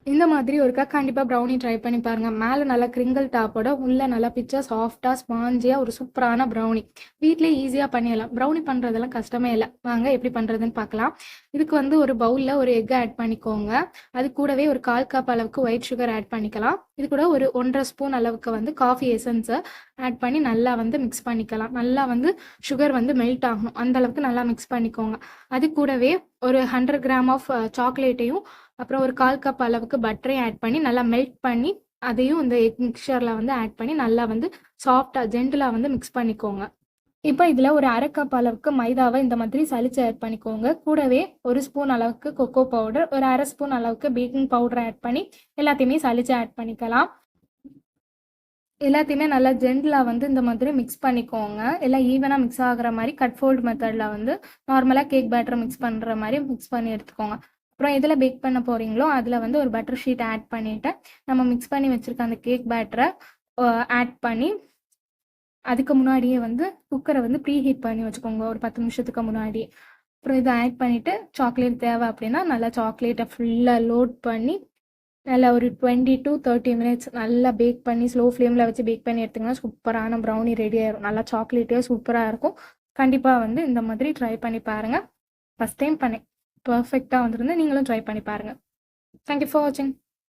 இந்த மாதிரி ஒருக்கா கண்டிப்பாக ப்ரௌனி ட்ரை பண்ணி பாருங்கள். மேலே நல்லா கிரிங்கிள் டாப்போட உள்ளே நல்லா பிச்சா சாஃப்டாக ஸ்பாஞ்சியாக ஒரு சூப்பரான ப்ரௌனி வீட்டிலே ஈஸியாக பண்ணிடலாம். ப்ரௌனி பண்ணுறதெல்லாம் கஷ்டமே இல்லை. வாங்க எப்படி பண்ணுறதுன்னு பார்க்கலாம். இதுக்கு வந்து ஒரு பவுலில் ஒரு எக் ஆட் பண்ணிக்கோங்க. அது கூடவே ஒரு 1/4 கப் அளவுக்கு ஒயிட் சுகர் ஆட் பண்ணிக்கலாம். இது கூட ஒரு 1.5 ஸ்பூன் அளவுக்கு வந்து காஃபி எசன்ஸை ஆட் பண்ணி நல்லா வந்து மிக்ஸ் பண்ணிக்கலாம். நல்லா வந்து சுகர் வந்து மெல்ட் ஆகணும், அந்த அளவுக்கு நல்லா மிக்ஸ் பண்ணிக்கோங்க. அது கூடவே ஒரு 100 கிராம் ஆஃப் சாக்லேட்டையும் அப்புறம் ஒரு 1/4 கப் அளவுக்கு பட்டரையும் ஆட் பண்ணி நல்லா மெல்ட் பண்ணி அதையும் இந்த எக் மிக்சரில் வந்து ஆட் பண்ணி நல்லா வந்து சாஃப்டாக ஜென்டிலாக வந்து மிக்ஸ் பண்ணிக்கோங்க. இப்போ இதில் ஒரு 1/2 கப் அளவுக்கு மைதாவை இந்த மாதிரி சலிச்சு ஆட் பண்ணிக்கோங்க. கூடவே 1 ஸ்பூன் அளவுக்கு கொக்கோ பவுடர், ஒரு 1/2 ஸ்பூன் அளவுக்கு பேக்கிங் பவுடர் ஆட் பண்ணி எல்லாத்தையுமே சலிச்சு ஆட் பண்ணிக்கலாம். எல்லாத்தையுமே நல்லா ஜென்டிலாக வந்து இந்த மாதிரி மிக்ஸ் பண்ணிக்கோங்க. எல்லாம் ஈவனாக மிக்ஸ் ஆகிற மாதிரி கட் ஃபோல்ட் மெத்தடில் வந்து நார்மலாக கேக் பேட்டர் மிக்ஸ் பண்ணுற மாதிரி மிக்ஸ் பண்ணி எடுத்துக்கோங்க. அப்புறம் எதில் பேக் பண்ண போகிறீங்களோ அதில் வந்து ஒரு பட்டர் ஷீட் ஆட் பண்ணிவிட்டு நம்ம மிக்ஸ் பண்ணி வச்சுருக்க அந்த கேக் பேட்டரை ஆட் பண்ணி அதுக்கு முன்னாடியே வந்து குக்கரை வந்து ப்ரீ ஹீட் பண்ணி வச்சுக்கோங்க ஒரு 10 நிமிஷத்துக்கு முன்னாடி. அப்புறம் இதை ஆட் பண்ணிவிட்டு சாக்லேட் தேவை அப்படின்னா நல்லா சாக்லேட்டை ஃபுல்லாக லோட் பண்ணி நல்லா ஒரு 20 to 30 மினிட்ஸ் நல்லா பேக் பண்ணி ஸ்லோ ஃப்ளேமில் வச்சு பேக் பண்ணி எடுத்திங்கன்னா சூப்பரான ப்ரௌனி ரெடி ஆயிடும். நல்லா சாக்லேட்டே சூப்பராக இருக்கும். கண்டிப்பாக வந்து இந்த மாதிரி ட்ரை பண்ணி பாருங்கள். ஃபஸ்ட் டைம் பண்ணேன், பர்ஃபெக்டாக வந்துருந்து. நீங்களும் ட்ரை பண்ணி பாருங்கள். தேங்க்யூ ஃபார் வாட்சிங்.